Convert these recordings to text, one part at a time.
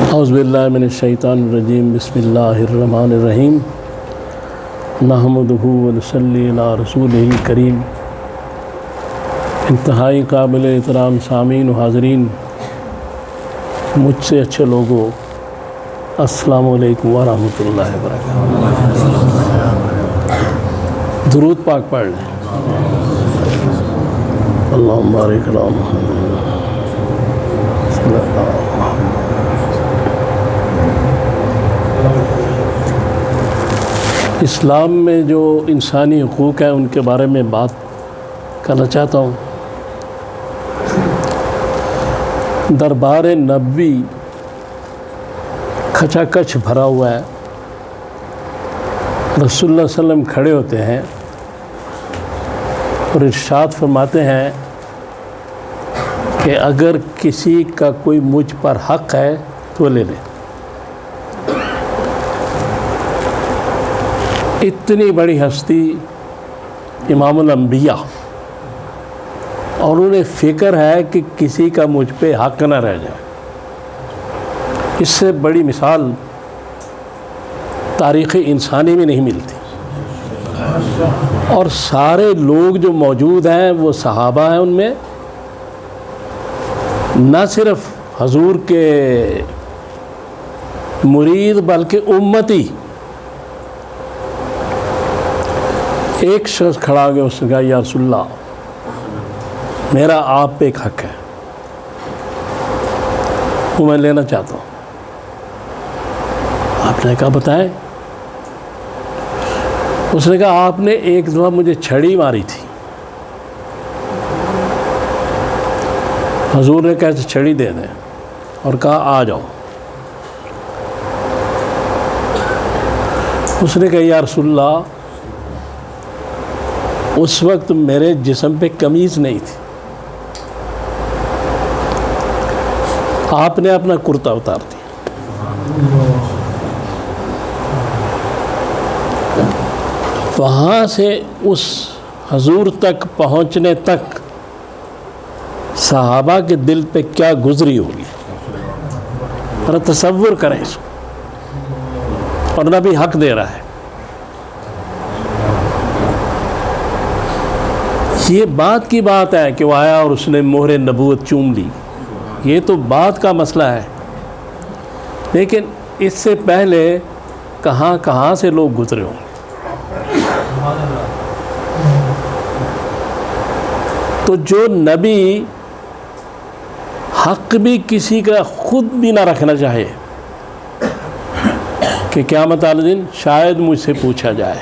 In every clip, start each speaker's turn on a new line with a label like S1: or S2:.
S1: اعوذ باللہ من الشیطان الرجیم بسم اللہ الرحمن الرحیم نحمدہ ونصلی علی رسولہ الکریم۔ انتہائی قابل احترام سامعین و حاضرین، مجھ سے اچھے لوگوں، السلام علیکم ورحمۃ اللہ وبرکاتہ۔ درود پاک پڑھ لیں۔ اللہم بارک علی محمد صلی اللہ علیہ وسلم۔ اسلام میں جو انسانی حقوق ہیں ان کے بارے میں بات کرنا چاہتا ہوں۔ دربار نبوی کھچا کچھ بھرا ہوا ہے۔ رسول اللہ صلی اللہ علیہ وسلم کھڑے ہوتے ہیں اور ارشاد فرماتے ہیں کہ اگر کسی کا کوئی مجھ پر حق ہے تو لے لے۔ اتنی بڑی ہستی امام الانبیاء، اور انہیں فکر ہے کہ کسی کا مجھ پہ حق نہ رہ جائے۔ اس سے بڑی مثال تاریخ انسانی میں نہیں ملتی۔ اور سارے لوگ جو موجود ہیں وہ صحابہ ہیں، ان میں نہ صرف حضور کے مرید بلکہ امتی۔ ایک شخص کھڑا ہو گیا، اس نے کہا یا رسول اللہ، میرا آپ پہ ایک حق ہے، وہ میں لینا چاہتا ہوں۔ آپ نے کہا بتائیں۔ اس نے کہا آپ نے ایک دفعہ مجھے چھڑی ماری تھی، حضور نے کہا چھڑی دے دیں، اور کہا آ جاؤ۔ اس نے کہا یا رسول اللہ، اس وقت میرے جسم پہ قمیض نہیں تھی، آپ نے اپنا کرتا اتار دیا۔ وہاں سے اس حضور تک پہنچنے تک صحابہ کے دل پہ کیا گزری ہوگی، ذرا تصور کریں اس کو۔ اور نبی حق دے رہا ہے۔ یہ بات کی بات ہے کہ وہ آیا اور اس نے مہر نبوت چوم لی، یہ تو بات کا مسئلہ ہے، لیکن اس سے پہلے کہاں کہاں سے لوگ گزرے ہوں۔ تو جو نبی حق بھی کسی کا خود بھی نہ رکھنا چاہے کہ قیامت والے دن شاید مجھ سے پوچھا جائے،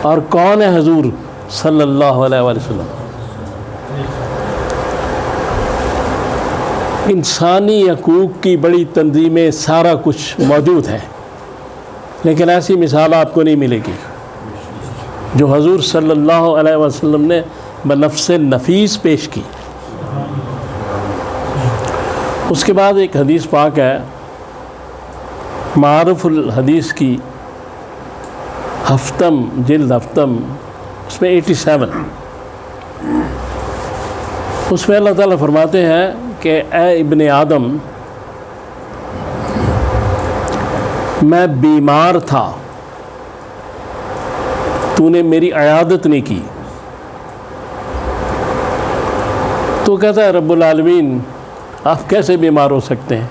S1: اور کون ہے حضور صلی اللہ علیہ وسلم، انسانی حقوق کی بڑی تنظیمیں، سارا کچھ موجود ہے، لیکن ایسی مثال آپ کو نہیں ملے گی جو حضور صلی اللہ علیہ وسلم نے بنفس نفیس پیش کی۔ اس کے بعد ایک حدیث پاک ہے، معارف الحدیث کی ہفتم، جلد ہفتم، اس میں 87، اس میں اللہ تعالیٰ فرماتے ہیں کہ اے ابن آدم، میں بیمار تھا، تو نے میری عیادت نہیں کی۔ تو کہتا ہے رب العالمین، آپ کیسے بیمار ہو سکتے ہیں؟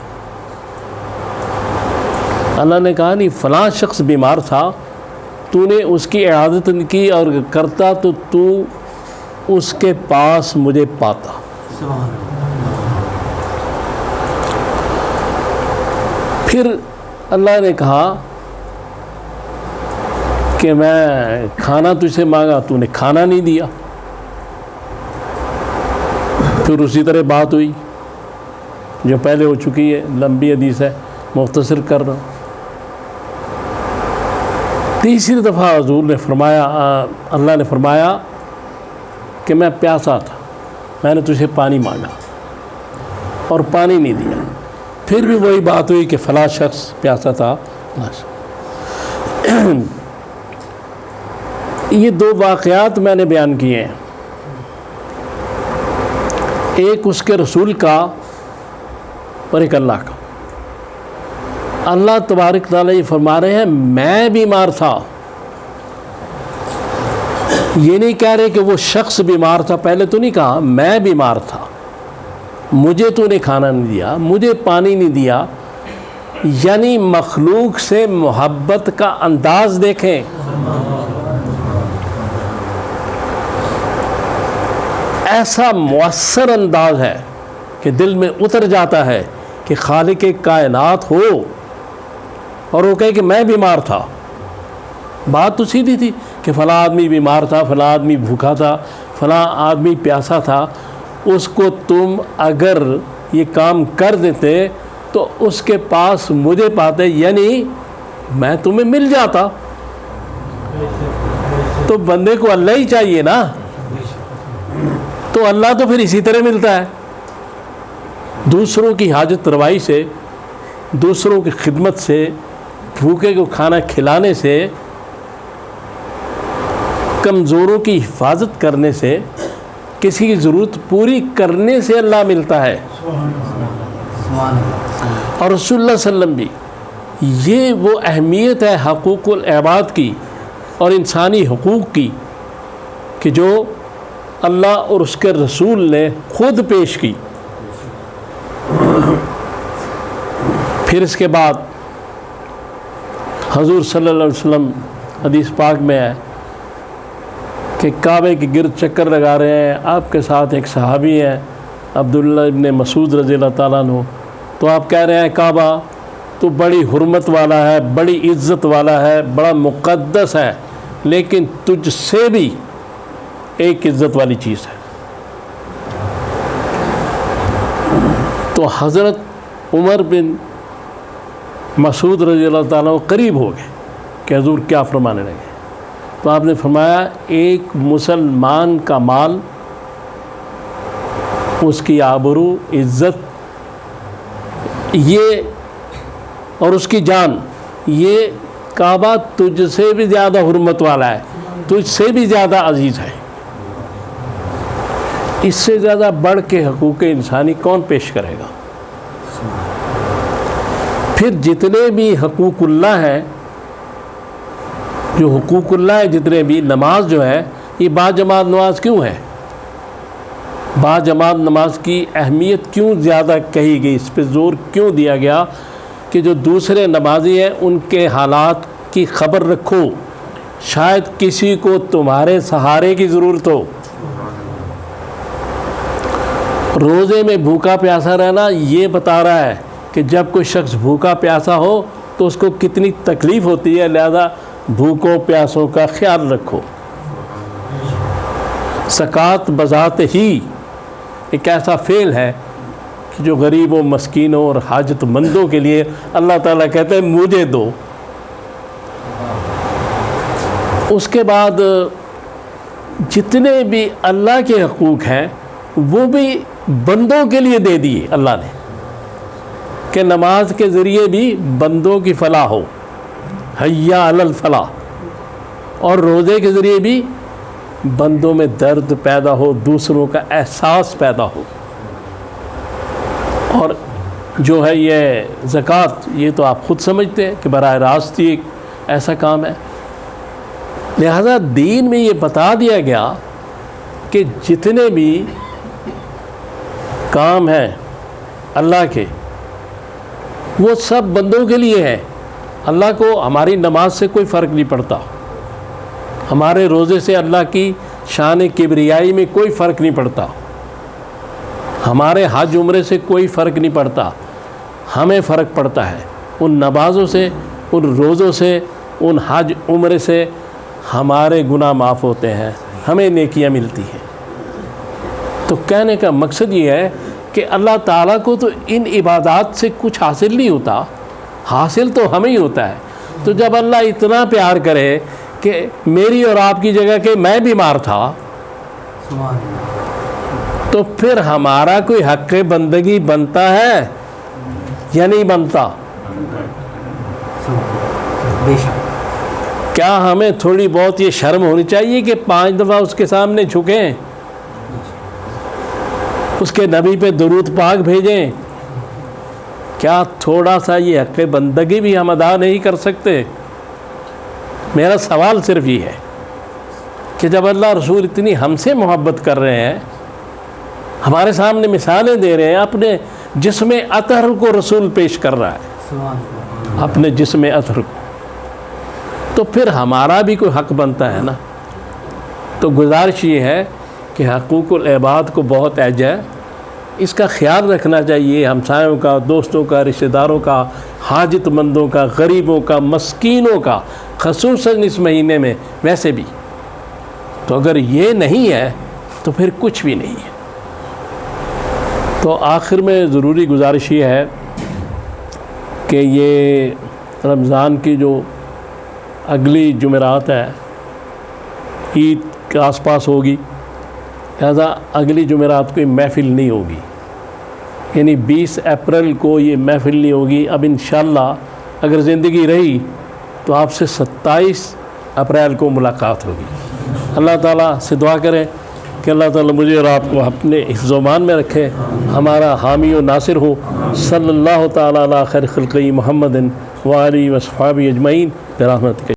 S1: اللہ نے کہا نہیں، فلاں شخص بیمار تھا، تو نے اس کی عیادت نہیں کی، اور کرتا تو تو اس کے پاس مجھے پاتا۔ پھر اللہ نے کہا کہ میں کھانا تجھ سے مانگا، تو نے کھانا نہیں دیا۔ پھر اسی طرح بات ہوئی جو پہلے ہو چکی ہے، لمبی حدیث ہے، مختصر کر رہا ہوں۔ تیسری دفعہ حضور نے فرمایا، اللہ نے فرمایا کہ میں پیاسا تھا، میں نے تجھے پانی مانگا اور پانی نہیں دیا۔ پھر بھی وہی بات ہوئی کہ فلاں شخص پیاسا تھا۔ یہ دو واقعات میں نے بیان کیے ہیں، ایک اس کے رسول کا اور ایک اللہ کا۔ اللہ تبارک تعالیٰ یہ فرما رہے ہیں میں بیمار تھا. یہ نہیں کہہ رہے کہ وہ شخص بیمار تھا، پہلے تو نہیں کہا میں بیمار تھا، مجھے تو نے کھانا نہیں دیا، مجھے پانی نہیں دیا. یعنی مخلوق سے محبت کا انداز دیکھیں. ایسا مؤثر انداز ہے کہ دل میں اتر جاتا ہے کہ خالق کائنات ہو اور وہ کہے کہ میں بیمار تھا. بات تو سیدھی تھی کہ فلاں آدمی بیمار تھا، فلاں آدمی بھوکا تھا، فلاں آدمی پیاسا تھا. اس کو تم اگر یہ کام کر دیتے تو اس کے پاس مجھے پاتے، یعنی میں تمہیں مل جاتا. تو بندے کو اللہ ہی چاہیے نا، تو اللہ تو پھر اسی طرح ملتا ہے. دوسروں کی حاجت روائی سے، دوسروں کی خدمت سے، بھوکے کو کھانا کھلانے سے، کمزوروں کی حفاظت کرنے سے، کسی کی ضرورت پوری کرنے سے اللہ ملتا ہے. اور رسول اللہ صلی اللہ علیہ وسلم بھی یہ وہ اہمیت ہے حقوق العباد کی اور انسانی حقوق کی کہ جو اللہ اور اس کے رسول نے خود پیش کی. پھر اس کے بعد حضور صلی اللہ علیہ وسلم حدیث پاک میں ہے کہ کعبے کے گرد چکر لگا رہے ہیں، آپ کے ساتھ ایک صحابی ہیں عبداللہ ابن مسعود رضی اللہ تعالیٰ عنہ. تو آپ کہہ رہے ہیں کعبہ تو بڑی حرمت والا ہے، بڑی عزت والا ہے، بڑا مقدس ہے، لیکن تجھ سے بھی ایک عزت والی چیز ہے. تو حضرت عمر بن مسعود رضی اللہ تعالیٰ قریب ہو گئے کہ حضور کیا فرمانے لگے. تو آپ نے فرمایا ایک مسلمان کا مال، اس کی آبرو، عزت، یہ اور اس کی جان، یہ کعبہ تجھ سے بھی زیادہ حرمت والا ہے، تجھ سے بھی زیادہ عزیز ہے. اس سے زیادہ بڑھ کے حقوق انسانی کون پیش کرے گا؟ پھر جتنے بھی حقوق اللہ ہیں، جو حقوق اللہ ہے جتنے بھی، نماز جو ہے یہ باجماعت نماز کیوں ہے؟ باجماعت نماز کی اہمیت کیوں زیادہ کہی گئی، اس پہ زور کیوں دیا گیا کہ جو دوسرے نمازی ہیں ان کے حالات کی خبر رکھو، شاید کسی کو تمہارے سہارے کی ضرورت ہو. روزے میں بھوکا پیاسا رہنا یہ بتا رہا ہے کہ جب کوئی شخص بھوکا پیاسا ہو تو اس کو کتنی تکلیف ہوتی ہے، لہذا بھوکوں پیاسوں کا خیال رکھو. زکوٰۃ بذات ہی ایک ایسا فعل ہے کہ جو غریبوں، مسکینوں اور حاجت مندوں کے لیے اللہ تعالیٰ کہتے ہیں مجھے دو. اس کے بعد جتنے بھی اللہ کے حقوق ہیں وہ بھی بندوں کے لیے دے دیے اللہ نے کہ نماز کے ذریعے بھی بندوں کی فلاح ہو، حیا علی الفلاح، اور روزے کے ذریعے بھی بندوں میں درد پیدا ہو، دوسروں کا احساس پیدا ہو. اور جو ہے یہ زکوٰۃ، یہ تو آپ خود سمجھتے ہیں کہ براہ راست ہی ایک ایسا کام ہے. لہذا دین میں یہ بتا دیا گیا کہ جتنے بھی کام ہیں اللہ کے وہ سب بندوں کے لیے ہیں. اللہ کو ہماری نماز سے کوئی فرق نہیں پڑتا، ہمارے روزے سے اللہ کی شان کبریائی میں کوئی فرق نہیں پڑتا، ہمارے حج عمرے سے کوئی فرق نہیں پڑتا. ہمیں فرق پڑتا ہے ان نمازوں سے، ان روزوں سے، ان حج عمرے سے ہمارے گناہ معاف ہوتے ہیں، ہمیں نیکیاں ملتی ہیں. تو کہنے کا مقصد یہ ہے کہ اللہ تعالیٰ کو تو ان عبادات سے کچھ حاصل نہیں ہوتا، حاصل تو ہمیں ہی ہوتا ہے. تو جب اللہ اتنا پیار کرے کہ میری اور آپ کی جگہ کہ میں بیمار تھا، تو پھر ہمارا کوئی حق بندگی بنتا ہے یا نہیں بنتا؟ کیا ہمیں تھوڑی بہت یہ شرم ہونی چاہیے کہ 5 دفعہ اس کے سامنے جھکیں، اس کے نبی پہ درود پاک بھیجیں کیا تھوڑا سا یہ حق بندگی بھی ہم ادا نہیں کر سکتے؟ میرا سوال صرف یہ ہے کہ جب اللہ رسول اتنی ہم سے محبت کر رہے ہیں، ہمارے سامنے مثالیں دے رہے ہیں، اپنے جسم اطہر کو رسول پیش کر رہا ہے، اپنے جسم اطہر کو، تو پھر ہمارا بھی کوئی حق بنتا ہے نا۔ تو گزارش یہ ہے کہ حقوق العباد کو بہت اہم ہے، اس کا خیال رکھنا چاہیے، ہمسایوں کا، دوستوں کا، رشتہ داروں کا، حاجت مندوں کا، غریبوں کا، مسکینوں کا، خصوصاً اس مہینے میں ویسے بھی۔ تو اگر یہ نہیں ہے تو پھر کچھ بھی نہیں ہے۔ تو آخر میں ضروری گزارش یہ ہے کہ یہ رمضان کی جو اگلی جمعرات ہے عید کے آس پاس ہوگی، لہذا اگلی جمعرات کوئی محفل نہیں ہوگی، یعنی 20 اپریل کو یہ محفل نہیں ہوگی۔ اب انشاءاللہ اگر زندگی رہی تو آپ سے 27 اپریل کو ملاقات ہوگی۔ اللہ تعالیٰ سے دعا کریں کہ اللہ تعالیٰ مجھے اور آپ کو اپنے حفظ و امان میں رکھے، ہمارا حامی و ناصر ہو۔ صلی اللہ تعالیٰ علی خیر خلقہ محمد و آلہ و صحبہ اجمعین برحمتک۔